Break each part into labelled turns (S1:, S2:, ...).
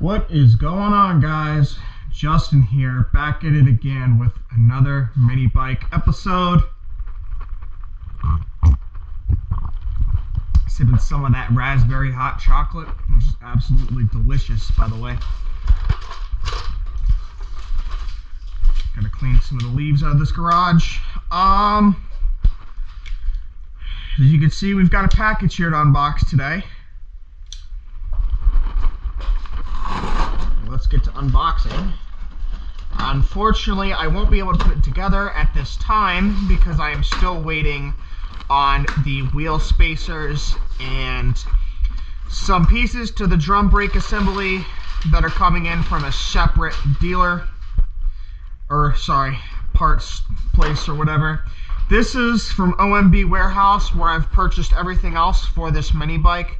S1: What is going on, guys? Justin here, back at it again with another mini bike episode. Sipping some of that raspberry hot chocolate, which is absolutely delicious, by the way. Gotta clean some of the leaves out of this garage. As you can see, we've got a package here to unbox today. Let's get to unboxing. Unfortunately, I won't be able to put it together at this time because I am still waiting on the wheel spacers and some pieces to the drum brake assembly that are coming in from a separate dealer, or sorry, parts place or whatever. This is from OMB Warehouse, where I've purchased everything else for this mini bike.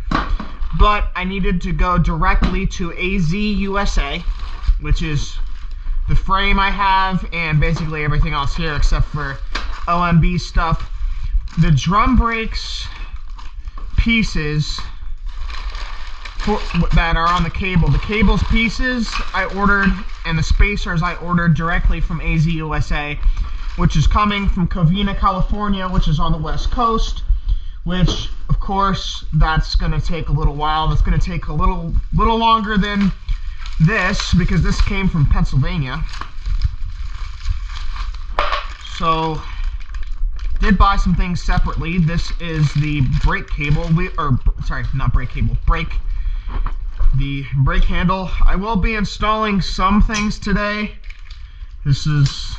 S1: But I needed to go directly to AZ USA, which is the frame I have and basically everything else here except for OMB stuff. The drum brakes pieces that are on the cable's pieces I ordered, and the spacers I ordered directly from AZ USA, which is coming from Covina, California, which is on the West Coast. Which, of course, that's going to take a little while. That's going to take a little longer than this because this came from Pennsylvania. So, did buy some things separately. This is the brake cable, the brake handle. I will be installing some things today. This is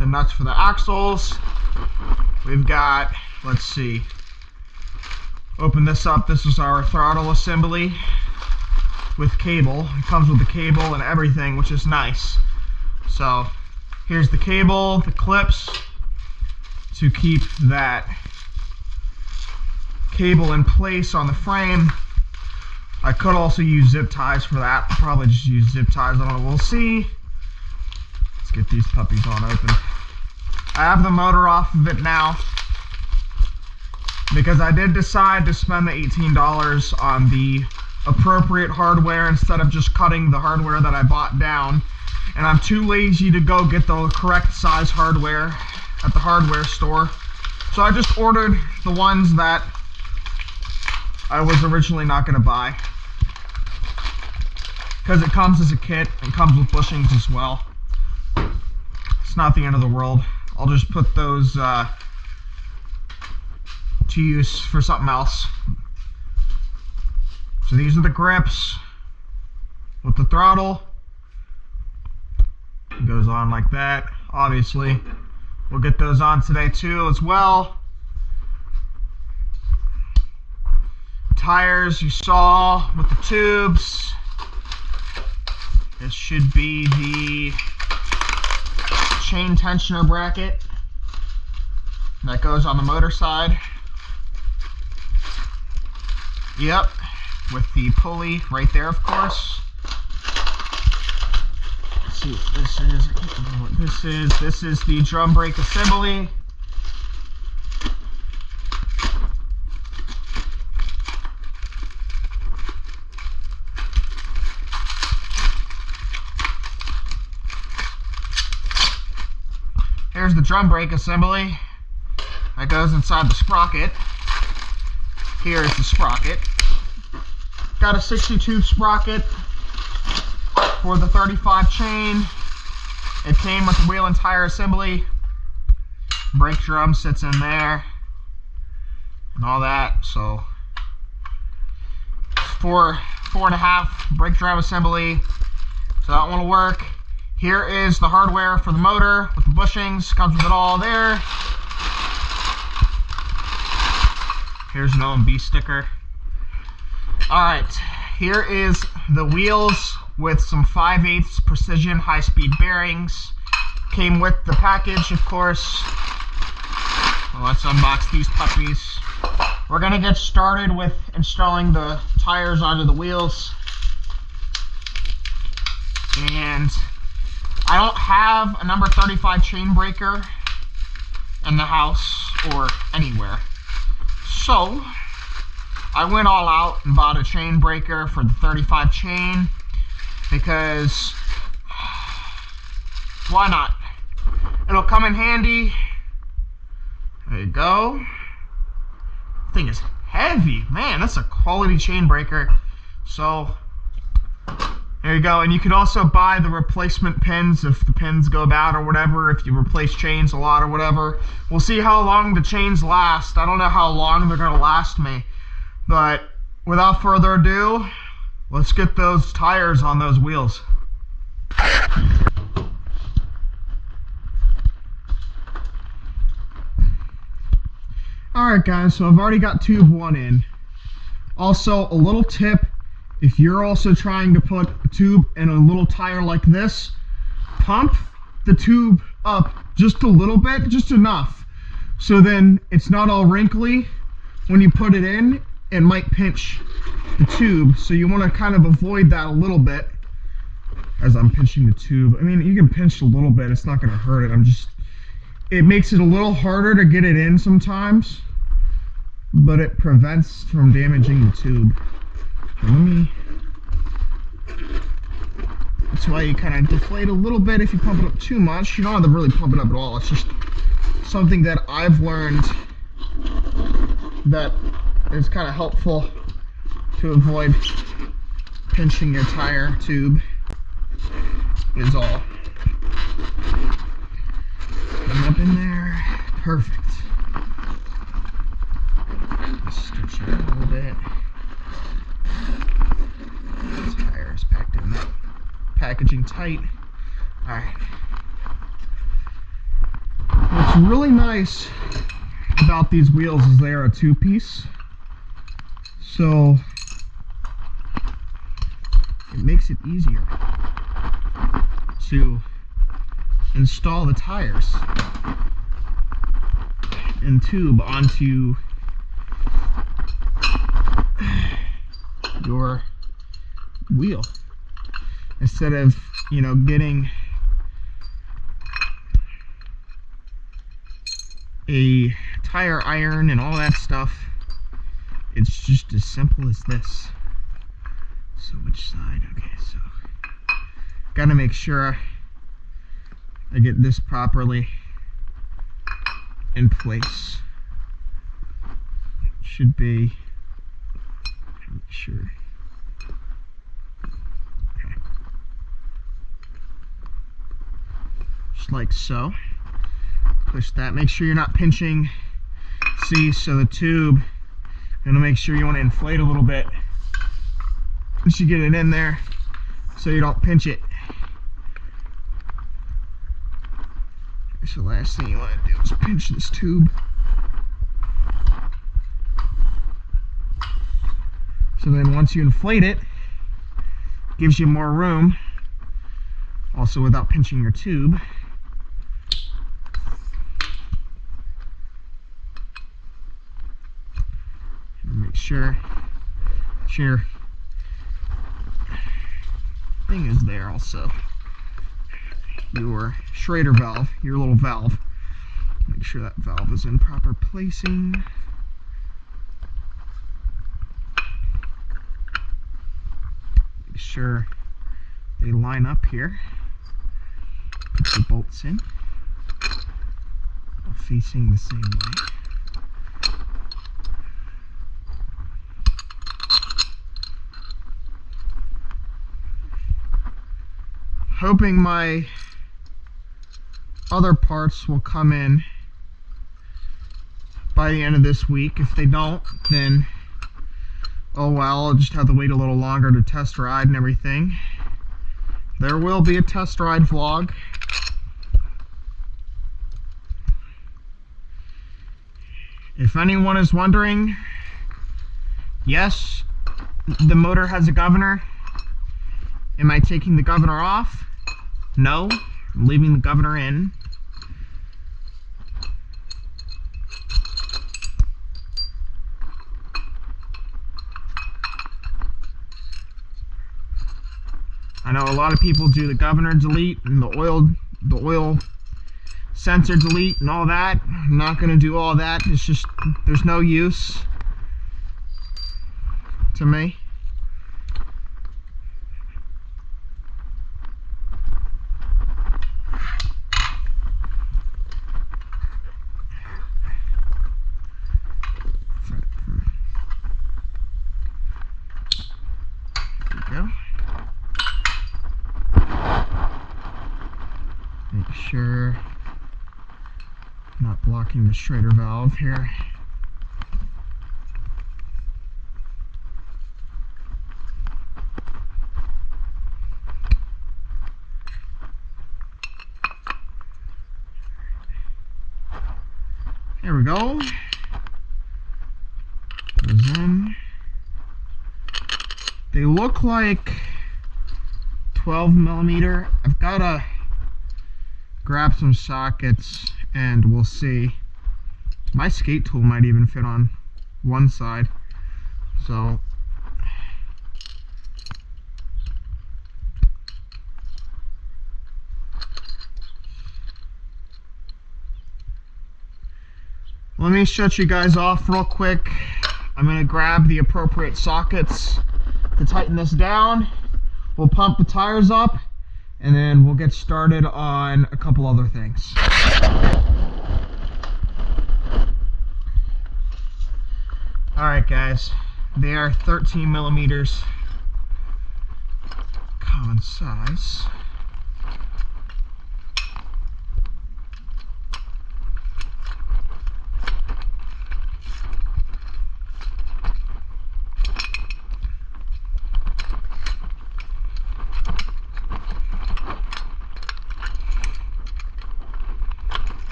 S1: the nuts for the axles. We've got, let's see. Open this up. This is our throttle assembly with cable. It comes with the cable and everything, which is nice. So here's the cable, the clips to keep that cable in place on the frame. I could also use zip ties for that. I'll probably just use zip ties. I don't know. We'll see. Let's get these puppies on open. I have the motor off of it now, because I did decide to spend the $18 on the appropriate hardware instead of just cutting the hardware that I bought down. And I'm too lazy to go get the correct size hardware at the hardware store. So I just ordered the ones that I was originally not going to buy, because it comes as a kit and comes with bushings as well. It's not the end of the world. I'll just put those to use for something else. So these are the grips with the throttle. It goes on like that. Obviously, we'll get those on today too as well. Tires you saw with the tubes. This should be the chain tensioner bracket that goes on the motor side. Yep, with the pulley right there, of course. Let's see what this is. I can't remember what this is. This is the drum brake assembly. Here's the drum brake assembly that goes inside the sprocket. Here is the sprocket. Got a 60-tooth sprocket for the 35 chain. It came with the wheel and tire assembly. Brake drum sits in there and all that. So 4.5 brake drum assembly. So that one will work. Here is the hardware for the motor with the bushings. Comes with it all there. Here's an OMB sticker. Alright, here is the wheels with some 5/8 precision high-speed bearings. Came with the package, of course. Well, let's unbox these puppies. We're going to get started with installing the tires onto the wheels. And I don't have a number 35 chain breaker in the house or anywhere. So I went all out and bought a chain breaker for the 35 chain. because why not? It'll come in handy. There you go. Thing is heavy, man. That's a quality chain breaker. So there you go. And you could also buy the replacement pins if the pins go bad or whatever, if you replace chains a lot or whatever. We'll see how long the chains last. I don't know how long they're gonna last me, but without further ado, let's get those tires on those wheels. Alright guys, so I've already got tube 1 in. Also, a little tip, if you're also trying to put a tube in a little tire like this, pump the tube up just a little bit, just enough. So then it's not all wrinkly. When you put it in, it might pinch the tube. So you want to kind of avoid that a little bit as I'm pinching the tube. I mean, you can pinch a little bit, it's not going to hurt it. It makes it a little harder to get it in sometimes, but it prevents from damaging the tube. That's why you kind of deflate a little bit if you pump it up too much. You don't have to really pump it up at all. It's just something that I've learned that is kind of helpful to avoid pinching your tire tube is all. Up in there, perfect. Stretch it out a little bit. This tire is packed in that packaging tight. Alright. What's really nice about these wheels is they are a 2-piece. So it makes it easier to install the tires and tube onto your wheel instead of, you know, getting a tire iron and all that stuff. It's just as simple as this. So which side? Okay, so gotta make sure I get this properly in place. It should be, make sure. Okay. Just like so. Push that. Make sure you're not pinching. See, so the tube, you're gonna make sure you want to inflate a little bit once you get it in there so you don't pinch it. So the last thing you want to do is pinch this tube. So then once you inflate it, it gives you more room, also without pinching your tube. And make sure your thing is there also. Your Schrader valve, your little valve. Make sure that valve is in proper placing. Make sure they line up here. Put the bolts in, all facing the same way. Hoping my other parts will come in by the end of this week. If they don't, then oh well, I'll just have to wait a little longer to test ride and everything. There will be a test ride vlog. If anyone is wondering, yes, the motor has a governor. Am I taking the governor off? No, I'm leaving the governor in. I know a lot of people do the governor delete and the oil sensor delete and all that. I'm not going to do all that. It's just, there's no use to me. sure I'm not blocking the Schrader valve here. There we go. Goes in. They look like 12mm. I've got to grab some sockets and we'll see. My skate tool might even fit on one side. So let me shut you guys off real quick. I'm going to grab the appropriate sockets to tighten this down. We'll pump the tires up and then we'll get started on a couple other things. Alright guys, they are 13mm common size.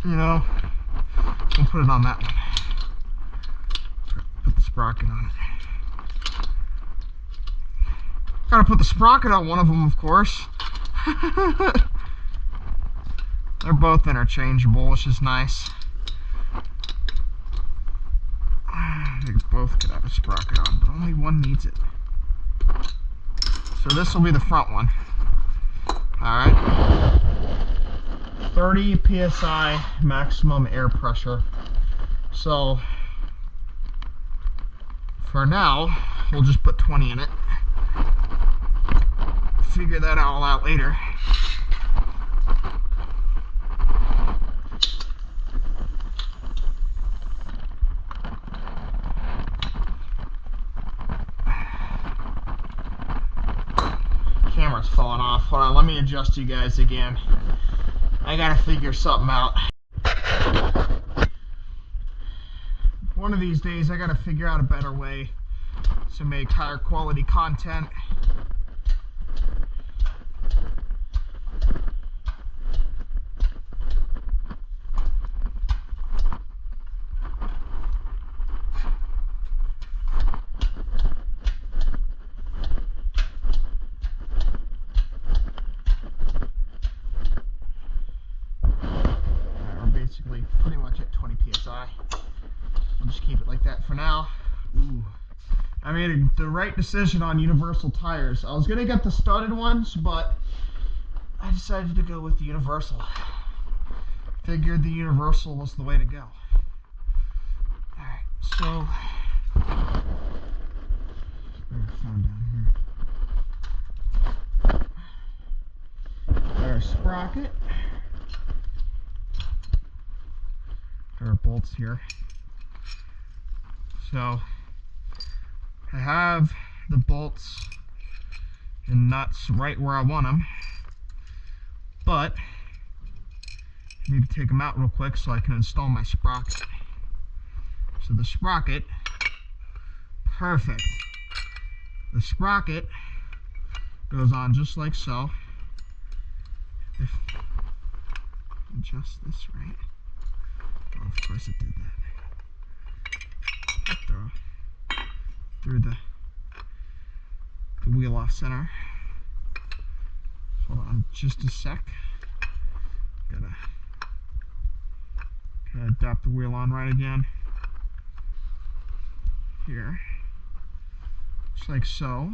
S1: You know, we'll put it on that one. Put the sprocket on it. Gotta put the sprocket on one of them, of course. They're both interchangeable, which is nice. They both could have a sprocket on, but only one needs it. So this will be the front one. Alright. 30 psi maximum air pressure. So for now, we'll just put 20 in it. Figure that all out later. Camera's falling off. Hold on, let me adjust you guys again. I gotta figure something out. One of these days I gotta figure out a better way to make higher quality content. Pretty much at 20 psi. I'll just keep it like that for now. Ooh. I made the right decision on Universal tires. I was gonna get the studded ones, but I decided to go with the Universal. Figured the Universal was the way to go. Alright, so our sprocket. There are bolts here. So I have the bolts and nuts right where I want them, but I need to take them out real quick so I can install my sprocket. So the sprocket, perfect. The sprocket goes on just like so. If adjust this right. Oh, of course it did that. Through the wheel off center. Hold on just a sec. Gotta Adapt the wheel on right again. Here. Just like so.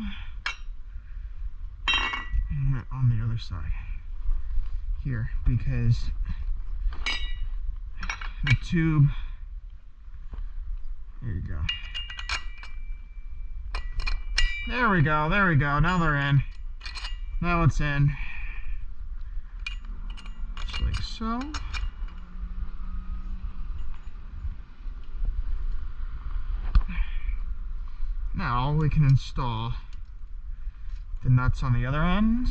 S1: And on the other side. Here, because the tube, there you go. There we go, there we go. Now they're in. Now it's in. Just like so. Now we can install the nuts on the other end,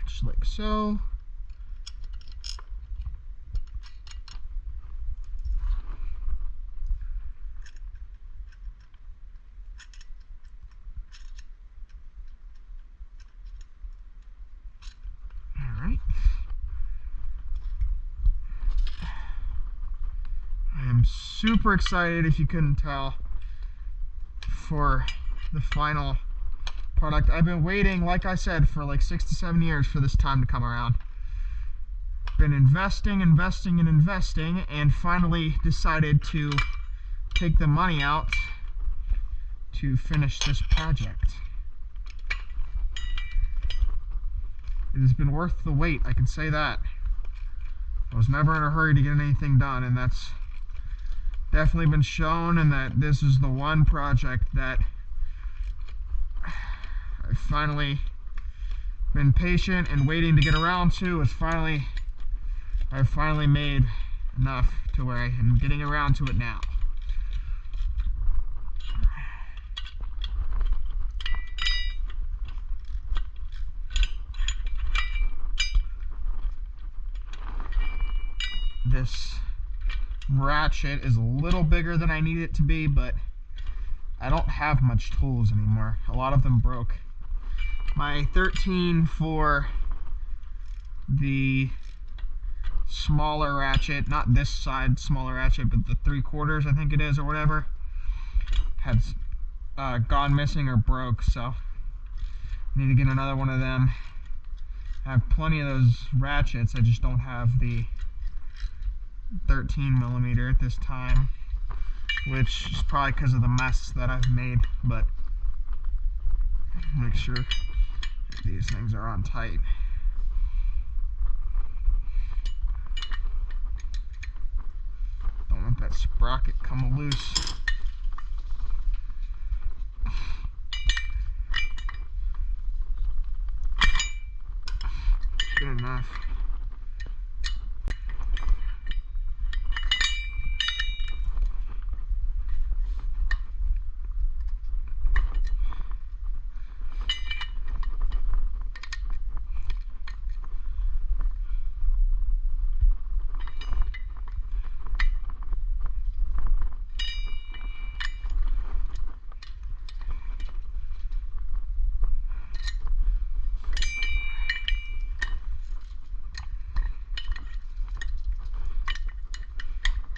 S1: just like so. Alright. I am super excited, if you couldn't tell, for the final product. I've been waiting, like I said, for like 6 to 7 years for this time to come around. Been investing, and finally decided to take the money out to finish this project. It has been worth the wait, I can say that. I was never in a hurry to get anything done, and that's definitely been shown, and that this is the one project that I've finally been patient and waiting to get around to. I've finally made enough to where I am getting around to it now. This ratchet is a little bigger than I need it to be, but I don't have much tools anymore. A lot of them broke. My 13 for the smaller ratchet, not this side smaller ratchet, but the 3/4 I think it is, or whatever, had gone missing or broke, so I need to get another one of them. I have plenty of those ratchets, I just don't have the 13mm at this time, which is probably because of the mess that I've made, but make sure these things are on tight. Don't want that sprocket come loose. Good enough.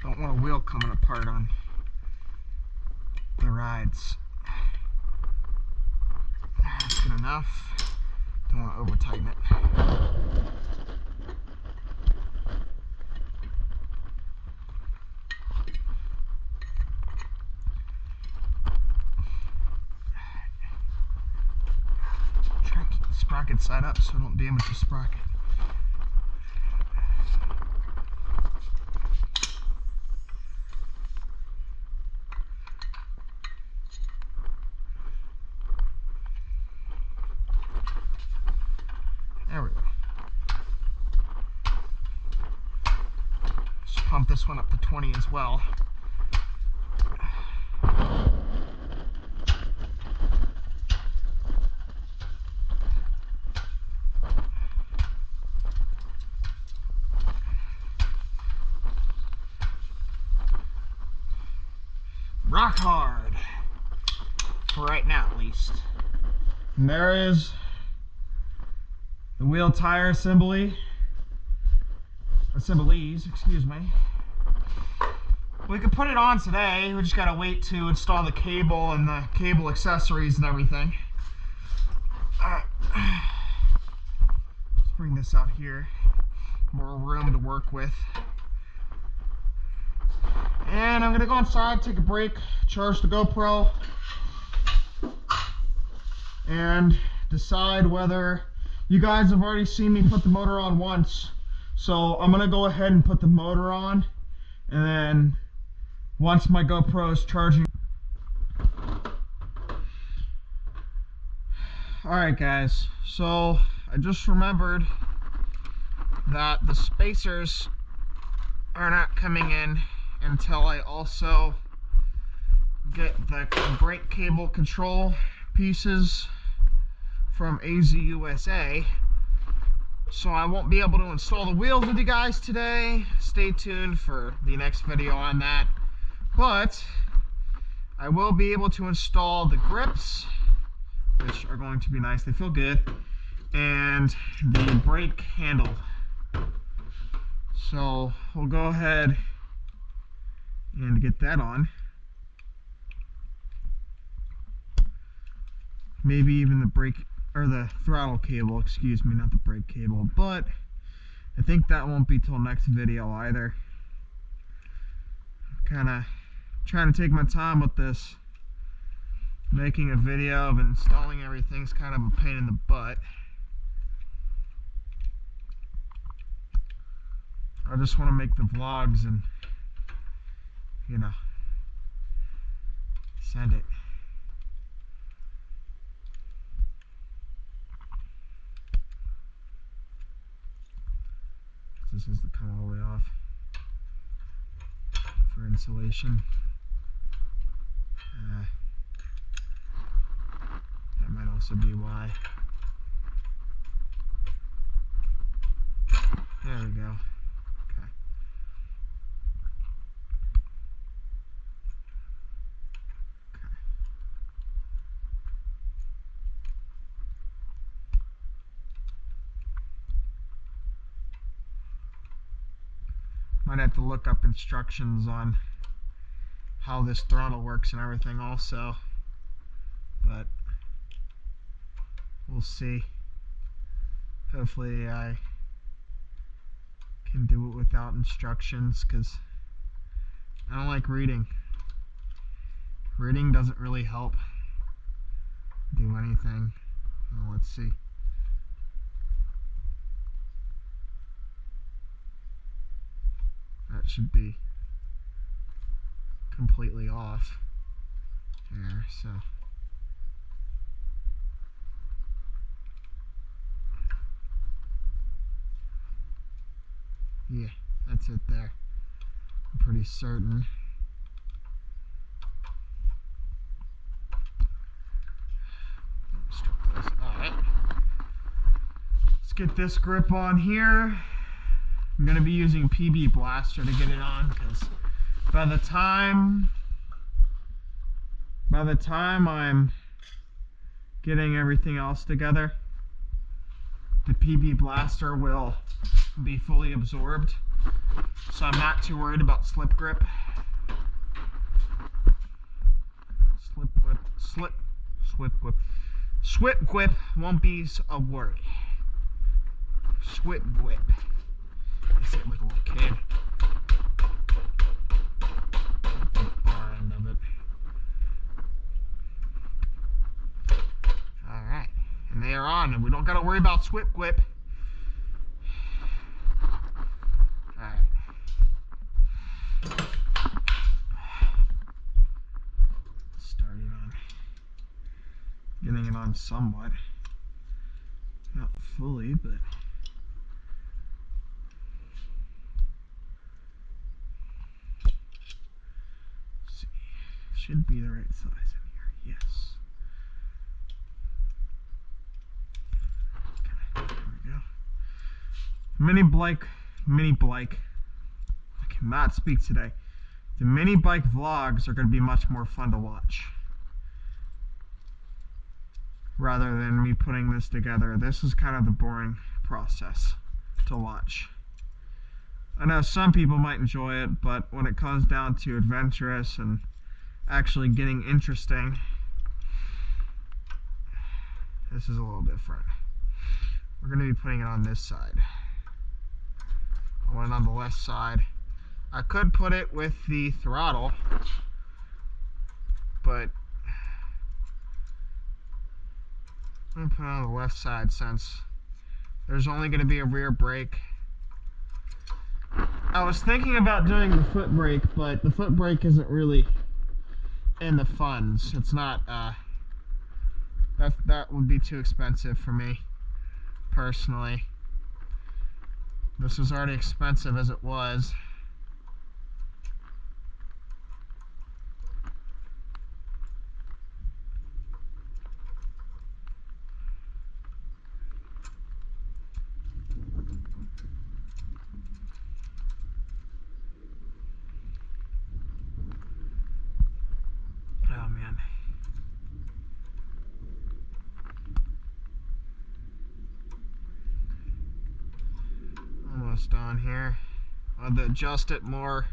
S1: Don't want a wheel coming apart on the rides. That's good enough. Don't want to over tighten it. Try to keep the sprocket side up so I don't damage the sprocket. There we go. Just pump this one up to 20 as well. Rock hard. For right now, at least. And there is the wheel tire assemblies, excuse me. We could put it on today. We just gotta wait to install the cable and the cable accessories and everything. Let's bring this out here. More room to work with. And I'm gonna go inside, take a break, charge the GoPro, and decide whether you guys have already seen me put the motor on once. So I'm gonna go ahead and put the motor on, and then once my GoPro is charging. Alright guys, so I just remembered that the spacers are not coming in until I also get the brake cable control pieces from AZ USA. So I won't be able to install the wheels with you guys today. Stay tuned for the next video on that. But I will be able to install the grips, which are going to be nice. They feel good. And the brake handle. So we'll go ahead and get that on. Maybe even the brake, or the throttle cable, excuse me, not the brake cable. But I think that won't be till next video either. Kind of trying to take my time with this. Making a video of installing everything's kind of a pain in the butt. I just want to make the vlogs and, you know, send it. This is to come all the way off for insulation. That might also be why. There we go. Okay. Might have to look up instructions on how this throttle works and everything also, but we'll see. Hopefully I can do it without instructions, because I don't like reading. Reading doesn't really help do anything. Well, let's see. That should be completely off there, so yeah, that's it there. I'm pretty certain. Alright, let's get this grip on here. I'm going to be using PB Blaster to get it on, because by the time I'm getting everything else together, the PB Blaster will be fully absorbed, so I'm not too worried about slip grip. Swip grip won't be a worry. Swip grip. I say it like a little kid. The bar end of it. Alright, and they are on, and we don't got to worry about swip grip. Alright. Starting on getting it on somewhat. Not fully, but should be the right size in here. Yes. Okay, there we go. Mini Blake. I cannot speak today. The mini bike vlogs are going to be much more fun to watch, rather than me putting this together. This is kind of the boring process to watch. I know some people might enjoy it, but when it comes down to adventurous and actually getting interesting, this is a little different. We're going to be putting it on this side. I want it on the left side. I could put it with the throttle, but I'm going to put it on the left side since there's only going to be a rear brake. I was thinking about doing the foot brake, but the foot brake isn't really in the funds. It's not, that would be too expensive for me, personally. This was already expensive as it was. Oh man. Almost on here. I'll have to adjust it more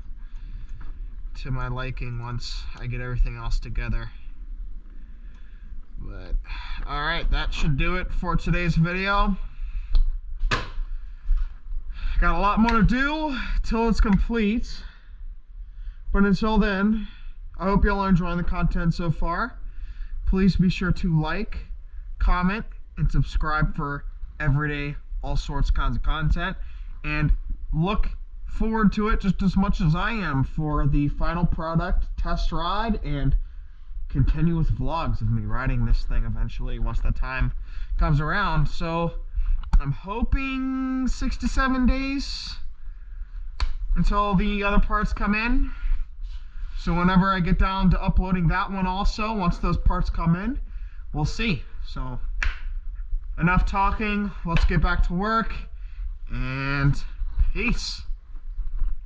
S1: to my liking once I get everything else together. But alright, that should do it for today's video. Got a lot more to do till it's complete. But until then, I hope y'all are enjoying the content so far. Please be sure to like, comment, and subscribe for everyday, all sorts kinds of content. And look forward to it just as much as I am for the final product test ride and continuous vlogs of me riding this thing eventually once that time comes around. So I'm hoping 6 to 7 days until the other parts come in. So whenever I get down to uploading that one also, once those parts come in, we'll see. So enough talking, let's get back to work, and peace.